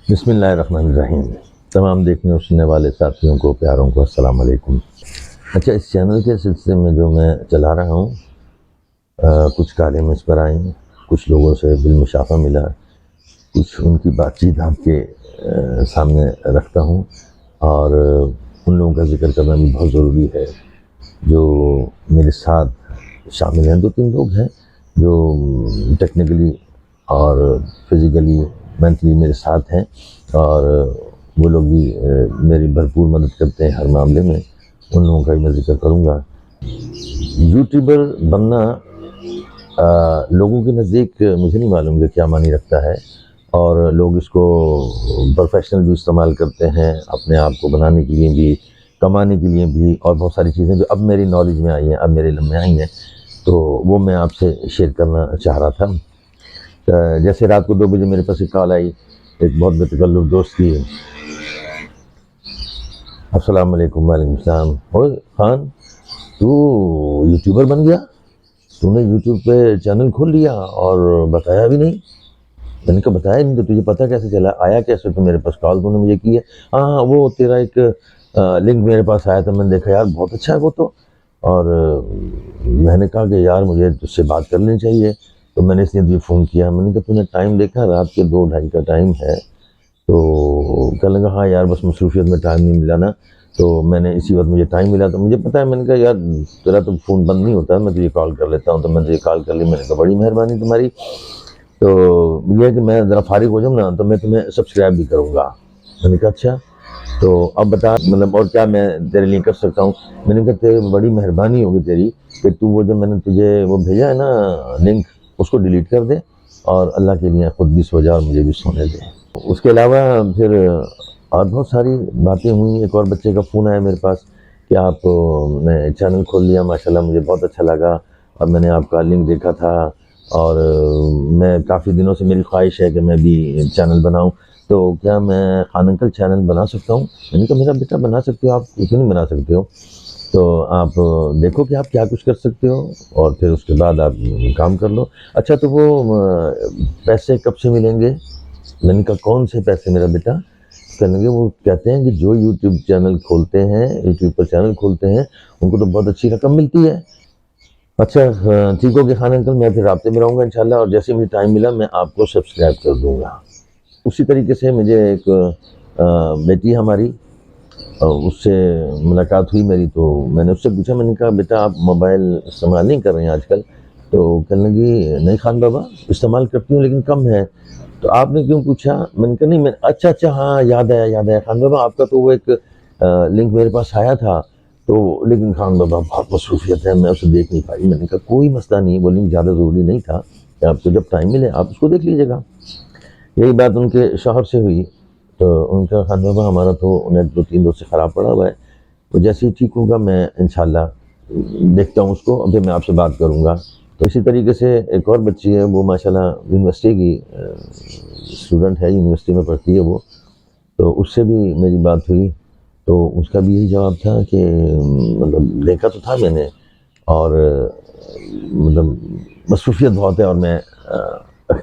بسم اللہ الرحمن الرحیم۔ تمام دیکھنے اور سننے والے ساتھیوں کو، پیاروں کو السلام علیکم۔ اچھا، اس چینل کے سلسلے میں جو میں چلا رہا ہوں، کچھ کالیں مجھ پر آئیں، کچھ لوگوں سے بالمشافہ ملا، کچھ ان کی بات چیت آپ کے سامنے رکھتا ہوں، اور ان لوگوں کا ذکر کرنا بھی بہت ضروری ہے جو میرے ساتھ شامل ہیں۔ 2-3 لوگ ہیں جو ٹیکنیکلی اور فزیکلی مینٹلی میرے ساتھ ہیں، اور وہ لوگ بھی میری بھرپور مدد کرتے ہیں ہر معاملے میں۔ ان لوگوں کا بھی میں ذکر کروں گا۔ یوٹیوبر بننا لوگوں کے نزدیک مجھے نہیں معلوم کہ کیا معنی رکھتا ہے، اور لوگ اس کو پروفیشنل بھی استعمال کرتے ہیں، اپنے آپ کو بنانے کے لیے بھی، کمانے کے لیے بھی، اور بہت ساری چیزیں جو اب میری نالج میں آئی ہیں، اب میرے علم میں آئی ہیں، تو وہ میں آپ سے شیئر کرنا چاہ رہا تھا۔ جیسے رات کو 2 بجے میرے پاس ایک کال آئی ایک بہت بتکلف دوست کی۔ السلام علیکم۔ وعلیکم السلام۔ اوے خان، تو یوٹیوبر بن گیا؟ تو نے یوٹیوب پہ چینل کھول لیا اور بتایا بھی نہیں؟ میں نے کہا بتایا نہیں تو تجھے پتہ کیسے چلا؟ آیا کیسے تو میرے پاس کال تو نے مجھے کی ہے؟ ہاں، وہ تیرا ایک لنک میرے پاس آیا تھا، میں نے دیکھا یار بہت اچھا ہے وہ تو، اور میں نے کہا کہ یار مجھے تجھ سے بات کرنی چاہیے، تو میں نے اس لیے تجھے فون کیا۔ میں نے کہا تو نے ٹائم دیکھا؟ رات کے 2-2:30 کا ٹائم ہے۔ تو کہنے لگا ہاں یار بس مصروفیت میں ٹائم نہیں ملا نا، تو میں نے اسی وقت مجھے ٹائم ملا تو مجھے پتہ ہے۔ میں نے کہا یار تیرا تو فون بند نہیں ہوتا، میں تجھے کال کر لیتا ہوں، تو میں تجھے کال کر لی۔ میں نے کہا بڑی مہربانی تمہاری، تو یہ ہے کہ میں ذرا فارغ ہو جاؤں نا تو میں تمہیں سبسکرائب بھی کروں گا۔ میں نے کہا اچھا، تو اب بتا مطلب اور کیا میں تیرے لیے کر سکتا ہوں؟ میں نے کہا تیری بڑی مہربانی ہوگی تیری کہ تو وہ جو میں نے تجھے وہ بھیجا ہے نا لنک، اس کو ڈیلیٹ کر دے اور اللہ کے لیے خود بھی سو جا اور مجھے بھی سونے دے۔ اس کے علاوہ پھر اور بہت ساری باتیں ہوئیں۔ ایک اور بچے کا فون آیا میرے پاس کہ آپ نے چینل کھول لیا، ماشاءاللہ مجھے بہت اچھا لگا، اور میں نے آپ کا لنک دیکھا تھا، اور میں کافی دنوں سے میری خواہش ہے کہ میں بھی چینل بناؤں، تو کیا میں خان انکل چینل بنا سکتا ہوں؟ میں نے کہا میرا بیٹا بنا سکتے ہو، آپ کیوں نہیں بنا سکتے ہو؟ تو آپ دیکھو کہ آپ کیا کچھ کر سکتے ہو، اور پھر اس کے بعد آپ کام کر لو۔ اچھا، تو وہ پیسے کب سے ملیں گے؟ میں نے کہا کون سے پیسے میرا بیٹا؟ کہنے لگے وہ کہتے ہیں کہ جو یوٹیوب چینل کھولتے ہیں، یوٹیوب پر چینل کھولتے ہیں، ان کو تو بہت اچھی رقم ملتی ہے۔ اچھا ٹھیک ہو گیا خان انکل، میں پھر رابطے میں رہوں گا انشاءاللہ، اور جیسے مجھے ٹائم ملا میں آپ کو سبسکرائب کر دوں گا۔ اسی طریقے سے مجھے ایک بیٹی ہماری، اس سے ملاقات ہوئی میری، تو میں نے اس سے پوچھا، میں نے کہا بیٹا آپ موبائل استعمال نہیں کر رہے ہیں آج کل؟ تو کہنے لگی نہیں خان بابا، استعمال کرتی ہوں لیکن کم ہے۔ تو آپ نے کیوں پوچھا؟ میں نے کہا نہیں میں اچھا ہاں یاد آیا خان بابا، آپ کا تو وہ ایک لنک میرے پاس آیا تھا، تو لیکن خان بابا بہت مصروفیت ہے، میں اسے دیکھ نہیں پائی۔ میں نے کہا کوئی مسئلہ نہیں، وہ لنک زیادہ ضروری نہیں تھا، کہ آپ کو جب ٹائم ملے آپ اس کو دیکھ لیجیے گا۔ یہی بات ان کے شوہر سے ہوئی، تو ان کا خان بابا ہمارا تو انہیں 2-3 روز سے خراب پڑا ہوا ہے، تو جیسے ہی ٹھیک ہوگا میں انشاءاللہ دیکھتا ہوں اس کو، ابھی میں آپ سے بات کروں گا۔ تو اسی طریقے سے ایک اور بچی ہے، وہ ماشاءاللہ یونیورسٹی کی اسٹوڈنٹ ہے، یونیورسٹی میں پڑھتی ہے وہ، تو اس سے بھی میری بات ہوئی، تو اس کا بھی یہی جواب تھا کہ مطلب دیکھا تو تھا میں نے، اور مطلب مصروفیت بہت ہے اور میں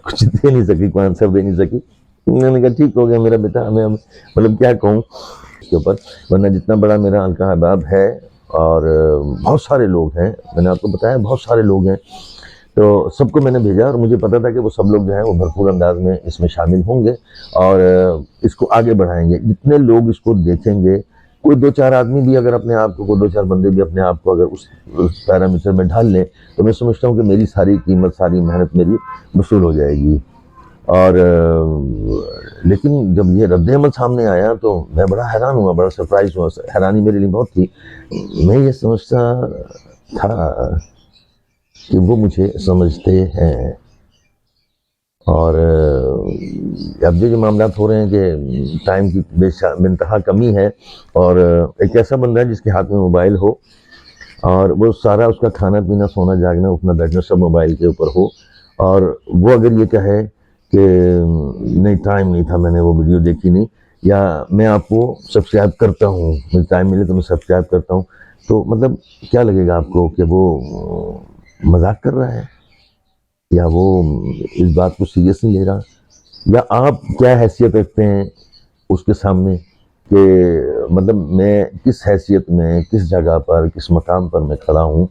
کچھ دے نہیں سکی، کوئی آنسر دے نہیں سکی۔ میں نے کہا ٹھیک ہو گیا میرا بیٹا، ہمیں مطلب کیا کہوں اس کے اوپر، ورنہ جتنا بڑا میرا حلقہ احباب ہے، اور بہت سارے لوگ ہیں، میں نے آپ کو بتایا بہت سارے لوگ ہیں، تو سب کو میں نے بھیجا، اور مجھے پتا تھا کہ وہ سب لوگ جو ہیں وہ بھرپور انداز میں اس میں شامل ہوں گے، اور اس کو آگے بڑھائیں گے۔ جتنے لوگ اس کو دیکھیں گے، کوئی 2-4 آدمی بھی اگر اپنے آپ کو، کوئی 2-4 بندے بھی اپنے آپ کو اگر اس پیرامیٹر میں ڈھال لیں، تو میں سمجھتا ہوں کہ میری ساری قیمت، ساری محنت میری وصول ہو جائے گی۔ اور لیکن جب یہ رد عمل سامنے آیا تو میں بڑا حیران ہوا، بڑا سرپرائز ہوا، حیرانی میرے لیے بہت تھی۔ میں یہ سمجھتا تھا کہ وہ مجھے سمجھتے ہیں، اور اب جو معاملات ہو رہے ہیں کہ ٹائم کی بے انتہا کمی ہے، اور ایک ایسا بندہ ہے جس کے ہاتھ میں موبائل ہو، اور وہ سارا اس کا کھانا پینا، سونا جاگنا، اٹھنا بیٹھنا سب موبائل کے اوپر ہو، اور وہ اگر یہ کہے کہ نہیں ٹائم نہیں تھا، میں نے وہ ویڈیو دیکھی نہیں، یا میں آپ کو سبسکرائب کرتا ہوں، مجھے ٹائم ملے تو میں سبسکرائب کرتا ہوں، تو مطلب کیا لگے گا آپ کو کہ وہ مذاق کر رہا ہے، یا وہ اس بات کو سیریس نہیں لے رہا؟ یا آپ کیا حیثیت رکھتے ہیں اس کے سامنے کہ مطلب میں کس حیثیت میں، کس جگہ پر، کس مقام پر میں کھڑا ہوں،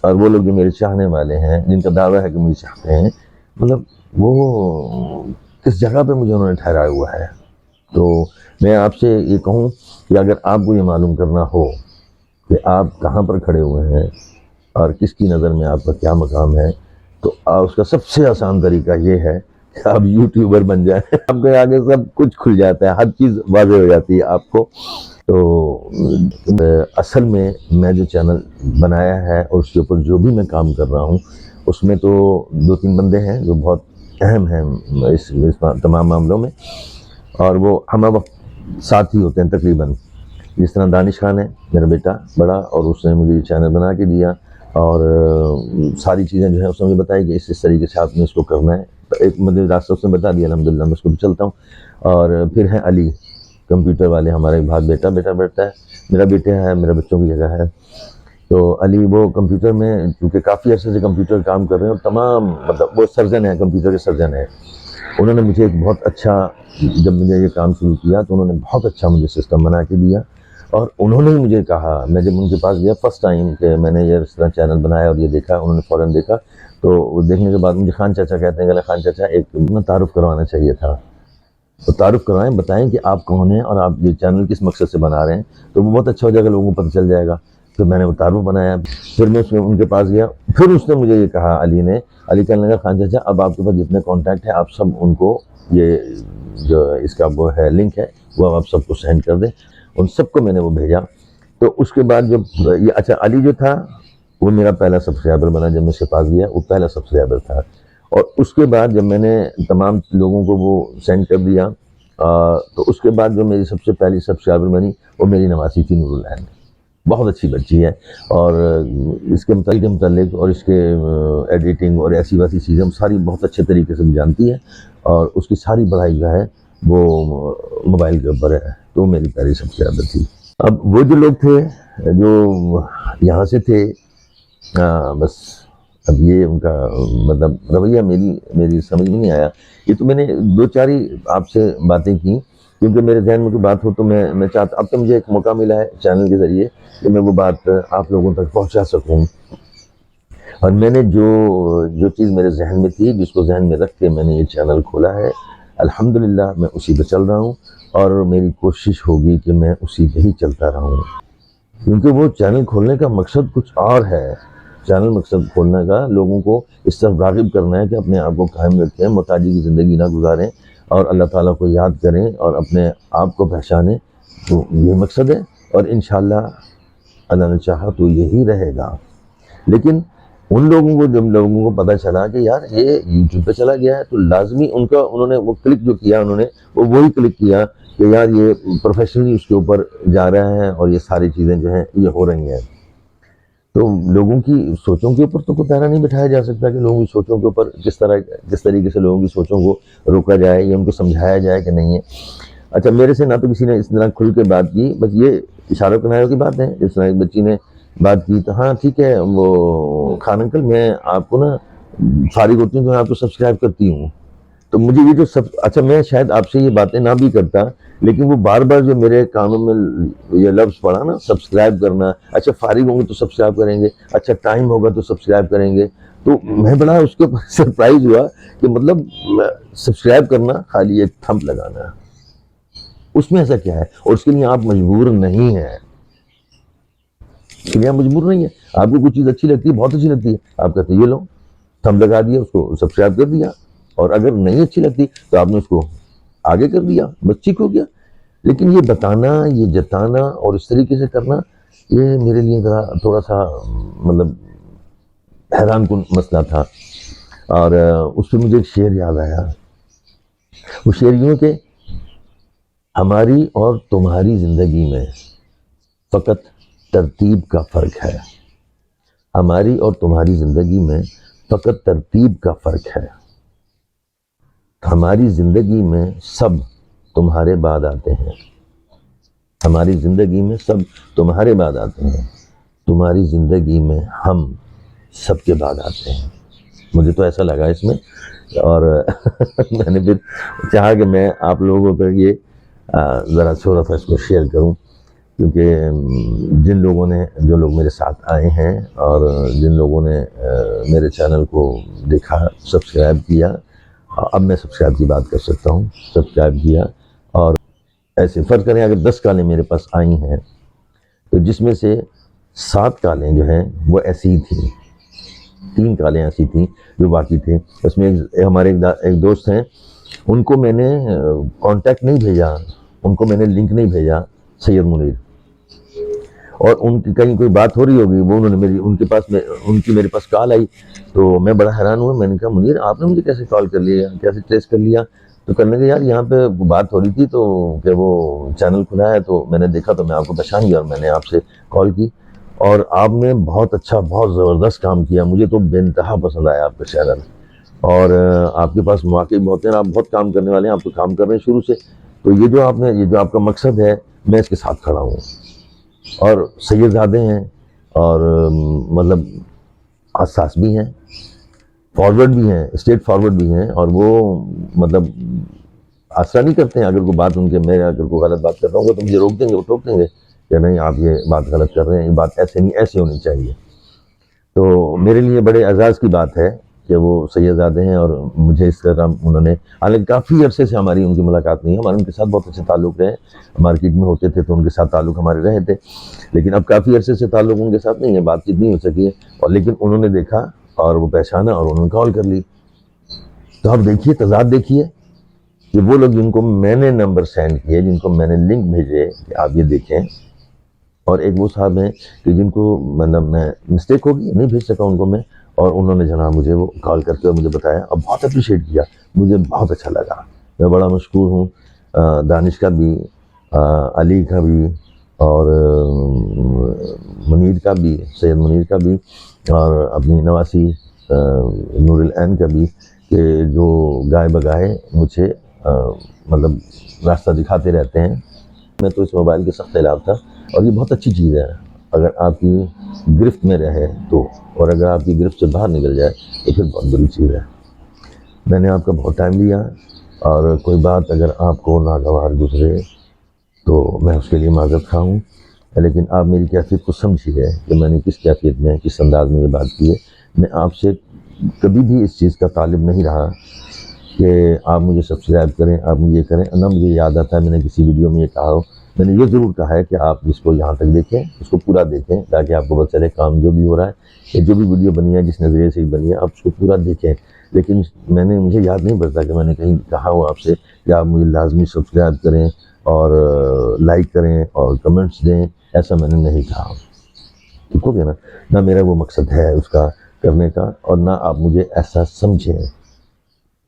اور وہ لوگ جو میرے چاہنے والے ہیں، جن کا دعویٰ ہے کہ مجھے چاہتے ہیں، مطلب وہ کس جگہ پہ مجھے انہوں نے ٹھہرایا ہوا ہے۔ تو میں آپ سے یہ کہوں کہ اگر آپ کو یہ معلوم کرنا ہو کہ آپ کہاں پر کھڑے ہوئے ہیں اور کس کی نظر میں آپ کا کیا مقام ہے، تو اس کا سب سے آسان طریقہ یہ ہے کہ آپ یوٹیوبر بن جائیں۔ آپ کے آگے سب کچھ کھل جاتا ہے، ہر چیز واضح ہو جاتی ہے آپ کو۔ تو اصل میں جو چینل بنایا ہے اور اس کے اوپر جو بھی میں کام کر رہا ہوں، اس میں تو 2-3 بندے ہیں جو بہت اہم ہیں اس تمام معاملوں میں، اور وہ ہم وقت ساتھ ہی ہوتے ہیں تقریباً۔ جس طرح دانش خان ہے میرا بیٹا بڑا، اور اس نے مجھے یہ چینل بنا کے دیا، اور ساری چیزیں جو ہیں اس نے مجھے بتائی کہ اس طریقے سے آپ نے اس کو کرنا ہے، ایک مجھے راستہ اس نے بتا دیا، الحمدللہ میں اس کو بھی چلتا ہوں۔ اور پھر ہیں علی کمپیوٹر والے، ہمارے بھاگ بیٹا بیٹھتا ہے، میرا بیٹا ہے، میرا بچوں کی جگہ ہے۔ تو علی وہ کمپیوٹر میں کیونکہ کافی عرصے سے کمپیوٹر کام کر رہے ہیں، اور تمام مطلب وہ سرجن ہیں، کمپیوٹر کے سرجن ہیں۔ انہوں نے مجھے ایک بہت اچھا، جب مجھے یہ کام شروع کیا تو انہوں نے بہت اچھا مجھے سسٹم بنا کے دیا، اور انہوں نے مجھے کہا، میں جب ان کے پاس گیا فرسٹ ٹائم کہ میں نے یہ اس طرح چینل بنایا اور یہ دیکھا، انہوں نے فوراً دیکھا، تو وہ دیکھنے کے بعد مجھے خان چاچا کہتے ہیں کہ خان چاچا ایک تعارف کروانا چاہیے تھا، تو تعارف کروائیں، بتائیں کہ آپ کون ہیں اور آپ یہ چینل کس مقصد سے بنا رہے ہیں، تو وہ بہت اچھا ہو جائے گا، لوگوں کو پتہ چل جائے گا۔ پھر میں نے وہ تعارف بنایا، پھر میں ان کے پاس گیا، پھر اس نے مجھے یہ کہا، علی کہنے لگا خان چاچا اب آپ کے پاس جتنے کانٹیکٹ ہیں آپ سب ان کو یہ جو اس کا وہ ہے لنک ہے وہ آپ سب کو سینڈ کر دیں۔ ان سب کو میں نے وہ بھیجا۔ تو اس کے بعد جب یہ اچھا علی جو تھا وہ میرا پہلا سبسکرائبر بنا، جب میں اس کے پاس گیا وہ پہلا سبسکرائبر تھا، اور اس کے بعد جب میں نے تمام لوگوں کو وہ سینڈ کر دیا، تو اس کے بعد جو میری سب سے پہلی سبسکرائبر بنی وہ میری نواسی تھی، نور العین، بہت اچھی بچی ہے، اور اس کے متعلق اور اس کے ایڈیٹنگ اور ایسی ویسی چیزیں ساری بہت اچھے طریقے سے جانتی ہے، اور اس کی ساری پڑھائی جو ہے وہ موبائل کے اوپر ہے، تو میری پہلی سبسکرائبر تھی۔ اب وہ جو لوگ تھے جو یہاں سے تھے، بس اب یہ ان کا مطلب رویہ میری سمجھ میں نہیں آیا۔ یہ تو میں نے 2-4 ہی آپ سے باتیں کی، کیونکہ میرے ذہن میں کوئی بات ہو تو میں چاہتا، اب تو مجھے ایک موقع ملا ہے چینل کے ذریعے کہ میں وہ بات آپ لوگوں تک پہنچا سکوں، اور میں نے جو چیز میرے ذہن میں تھی، جس کو ذہن میں رکھ کے میں نے یہ چینل کھولا ہے، الحمدللہ میں اسی پہ چل رہا ہوں، اور میری کوشش ہوگی کہ میں اسی پہ ہی چلتا رہوں، کیونکہ وہ چینل کھولنے کا مقصد کچھ اور ہے۔ چینل مقصد کھولنے کا لوگوں کو اس طرح راغب کرنا ہے کہ اپنے آپ کو قائم رکھیں، محتاجی کی زندگی نہ گزاریں، اور اللہ تعالیٰ کو یاد کریں اور اپنے آپ کو پہچانیں، تو یہ مقصد ہے، اور انشاءاللہ اللہ نے چاہا تو یہی رہے گا۔ لیکن ان لوگوں کو، جب لوگوں کو پتہ چلا کہ یار یہ یوٹیوب پہ چلا گیا ہے، تو لازمی انہوں نے وہ کلک جو کیا، انہوں نے وہی کلک کیا کہ یار یہ پروفیشنلی اس کے اوپر جا رہا ہے، اور یہ ساری چیزیں جو ہیں یہ ہو رہی ہیں۔ تو لوگوں کی سوچوں کے اوپر تو کوئی پہرا نہیں بٹھایا جا سکتا کہ لوگوں کی سوچوں کے اوپر کس طریقے سے لوگوں کی سوچوں کو روکا جائے یا ان کو سمجھایا جائے کہ نہیں ہے۔ اچھا، میرے سے نہ تو کسی نے اس طرح کھل کے بات کی، بس یہ اشاروں کنایوں کی بات ہے، جس طرح ایک بچی نے بات کی تو ہاں ٹھیک ہے، وہ خان انکل میں آپ کو نا فارغ ہوتی ہوں تو میں آپ کو سبسکرائب کرتی ہوں، تو مجھے یہ جو اچھا میں شاید آپ سے یہ باتیں نہ بھی کرتا، لیکن وہ بار بار جو میرے کانوں میں یہ لفظ پڑا نا، سبسکرائب کرنا، اچھا فارغ ہوں گے تو سبسکرائب کریں گے، اچھا ٹائم ہوگا تو سبسکرائب کریں گے، تو میں بڑا اس کے اوپر سرپرائز ہوا کہ مطلب سبسکرائب کرنا خالی ایک تھمب لگانا ہے، اس میں ایسا کیا ہے، اور اس کے لیے آپ مجبور نہیں ہیں، اس کے لیے آپ مجبور نہیں ہیں، آپ کو کچھ چیز اچھی لگتی ہے، بہت اچھی لگتی ہے، آپ کہتے ہیں یہ لو تھمب لگا دیا، اس کو سبسکرائب کر دیا، اور اگر نہیں اچھی لگتی تو آپ نے اس کو آگے کر دیا، بس ٹھیک ہو گیا۔ لیکن یہ بتانا، یہ جتانا اور اس طریقے سے کرنا، یہ میرے لیے ذرا تھوڑا سا مطلب حیران کن مسئلہ تھا، اور اس پہ مجھے ایک شعر یاد آیا، وہ شعر یوں کہ ہماری اور تمہاری زندگی میں فقط ترتیب کا فرق ہے، ہماری اور تمہاری زندگی میں فقط ترتیب کا فرق ہے، ہماری زندگی میں سب تمہارے بعد آتے ہیں، ہماری زندگی میں سب تمہارے بعد آتے ہیں، تمہاری زندگی میں ہم سب کے بعد آتے ہیں۔ مجھے تو ایسا لگا اس میں، اور میں نے پھر چاہا کہ میں آپ لوگوں کو یہ ذرا تھوڑا سا اس کو شیئر کروں، کیونکہ جن لوگوں نے، جو لوگ میرے ساتھ آئے ہیں اور جن لوگوں نے میرے چینل کو دیکھا، سبسکرائب کیا، اب میں سبسکرائب کی بات کر سکتا ہوں، سبسکرائب کیا، اور ایسے فرض کریں اگر 10 کالیں میرے پاس آئی ہیں تو جس میں سے 7 کالیں جو ہیں وہ ایسی ہی تھیں، 3 کالیں ایسی تھیں جو باقی تھے۔ اس میں ہمارے ایک دوست ہیں، ان کو میں نے کانٹیکٹ نہیں بھیجا، ان کو میں نے لنک نہیں بھیجا، سید منیر، اور ان کی کہیں کوئی بات ہو رہی ہوگی، وہ انہوں نے ان کی میرے پاس کال آئی، تو میں بڑا حیران ہوا۔ میں نے کہا منیر آپ نے مجھے کیسے کال کر لیا، کیسے ٹریس کر لیا؟ تو کرنے کے یار یہاں پہ بات ہو رہی تھی تو کہ وہ چینل کھلا ہے، تو میں نے دیکھا تو میں آپ کو پہچان گیا اور میں نے آپ سے کال کی، اور آپ نے بہت اچھا، بہت زبردست کام کیا، مجھے تو بے انتہا پسند آیا آپ کا چینل، اور آپ کے پاس مواقع بہت ہیں، آپ بہت کام کرنے والے ہیں، آپ تو کام کر رہے ہیں شروع سے، تو یہ جو آپ کا مقصد ہے میں اس کے ساتھ کھڑا ہوں، اور سید زادے ہیں اور مطلب حساس بھی ہیں، فارورڈ بھی ہیں، اسٹیٹ فارورڈ بھی ہیں، اور وہ مطلب آسرا نہیں کرتے ہیں، اگر کوئی بات ان کے، میں اگر کوئی غلط بات کر رہا ہوں گا تو مجھے روک دیں گے، وہ ٹوک دیں گے کہ نہیں آپ یہ بات غلط کر رہے ہیں، یہ بات ایسے نہیں، ایسے ہونی چاہیے۔ تو میرے لیے بڑے اعزاز کی بات ہے کہ وہ سید زادے ہیں، اور مجھے اس طرح انہوں نے، حالانکہ کافی عرصے سے ہماری ان کی ملاقات نہیں ہے، ہمارے ان کے ساتھ بہت اچھے تعلق رہے، مارکیٹ میں ہوتے تھے تو ان کے ساتھ تعلق ہمارے رہے تھے، لیکن اب کافی عرصے سے تعلق ان کے ساتھ نہیں ہے، بات چیت نہیں ہو سکی ہے، اور لیکن انہوں نے دیکھا اور وہ پہچانا اور انہوں نے کال کر لی۔ تو آپ دیکھیے تضاد، دیکھیے کہ وہ لوگ جن کو میں نے نمبر سینڈ کیے، جن کو میں نے لنک بھیجے کہ آپ یہ دیکھیں، اور ایک وہ صاحب ہیں کہ جن کو مطلب میں مسٹیک ہوگی نہیں بھیج سکا ان کو میں، اور انہوں نے جناب مجھے وہ کال کر کے مجھے بتایا اور بہت اپریشیٹ کیا، مجھے بہت اچھا لگا، میں بڑا مشکور ہوں دانش کا بھی، علی کا بھی، اور منیر کا بھی، سید منیر کا بھی، اور اپنی نواسی نور العین کا بھی، کہ جو گائے بگائے مجھے مطلب راستہ دکھاتے رہتے ہیں۔ میں تو اس موبائل کے سخت خلاف تھا، اور یہ بہت اچھی چیز ہے اگر آپ کی گرفت میں رہے تو، اور اگر آپ کی گرفت سے باہر نکل جائے تو پھر بہت بری چیز ہے۔ میں نے آپ کا بہت ٹائم لیا، اور کوئی بات اگر آپ کو ناگوار گزرے تو میں اس کے لیے معذرت خواہ ہوں، لیکن آپ میری کیفیت کو سمجھیے کہ میں نے کس کیفیت میں، کس انداز میں یہ بات کی ہے۔ میں آپ سے کبھی بھی اس چیز کا طالب نہیں رہا کہ آپ مجھے سبسکرائب کریں، آپ مجھے یہ کریں، نہ مجھے یاد آتا ہے میں نے کسی ویڈیو میں یہ کہا ہو۔ میں نے یہ ضرور کہا ہے کہ آپ اس کو یہاں تک دیکھیں، اس کو پورا دیکھیں، تاکہ آپ کو پتہ چلے کام جو بھی ہو رہا ہے، کہ جو بھی ویڈیو بنی ہے جس نظریے سے بنی ہے آپ اس کو پورا دیکھیں۔ لیکن مجھے یاد نہیں پڑتا کہ میں نے کہیں کہا ہو آپ سے کہ آپ مجھے لازمی سبسکرائب کریں اور لائک کریں اور کمنٹس دیں، ایسا میں نے نہیں کہا، ٹھیک ہو گیا نا؟ نہ میرا وہ مقصد ہے اس کا کرنے کا، اور نہ آپ مجھے ایسا سمجھیں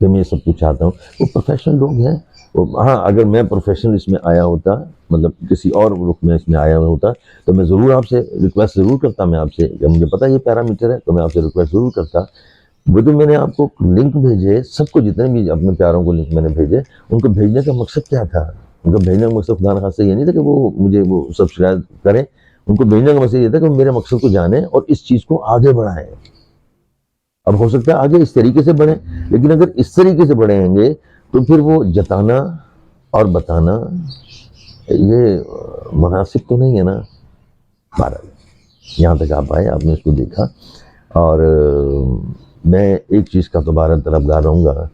کہ میں یہ سب کچھ چاہتا ہوں۔ وہ پروفیشنل لوگ ہیں، ہاں اگر میں پروفیشنل اس میں آیا ہوتا، مطلب کسی اور رخ میں اس میں آیا ہوا ہوتا، تو میں ضرور آپ سے ریکویسٹ ضرور کرتا، میں آپ سے، کہ مجھے پتہ یہ پیرامیٹر ہے تو میں آپ سے ریکویسٹ ضرور کرتا۔ وہ جو میں نے آپ کو لنک بھیجے، سب کو جتنے بھی اپنے پیاروں کو لنک میں نے بھیجے، ان کو بھیجنے کا مقصد کیا تھا؟ ان کو بھیجنے کا مقصد خدا نخواستہ یہ نہیں تھا کہ وہ مجھے وہ سبسکرائب کریں، ان کو بھیجنے کا مقصد یہ تھا کہ وہ میرے مقصد کو جانیں اور اس چیز کو آگے بڑھائیں۔ اب ہو سکتا ہے آگے اس طریقے سے بڑھیں، لیکن اگر اس طریقے سے بڑھیں گے تو پھر وہ جتانا اور بتانا یہ مناسب تو نہیں ہے نا۔ بہرحال یہاں تک آپ آئے، آپ نے اس کو دیکھا، اور میں ایک چیز کا دوبارہ طلبگار رہوں گا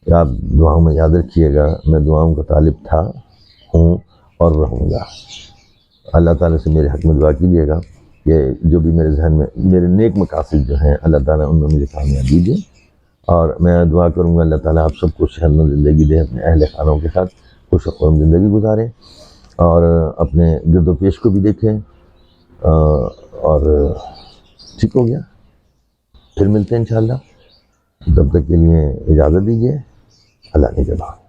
کہ آپ دعاؤں میں یاد رکھیے گا، میں دعاؤں کا طالب تھا، ہوں اور رہوں گا۔ اللہ تعالیٰ سے میرے حق میں دعا کیجیے گا کہ جو بھی میرے ذہن میں میرے نیک مقاصد جو ہیں اللہ تعالیٰ ان میں مجھے کامیاب دیجیے، اور میں دعا کروں گا اللہ تعالیٰ آپ سب کو صحتمند زندگی دے، اپنے اہل خانوں کے ساتھ خوش و خرم زندگی گزاریں، اور اپنے گرد و پیش کو بھی دیکھیں، اور ٹھیک ہو گیا، پھر ملتے ہیں انشاءاللہ، تب تک کے لیے اجازت دیجیے، اللہ نگہبان۔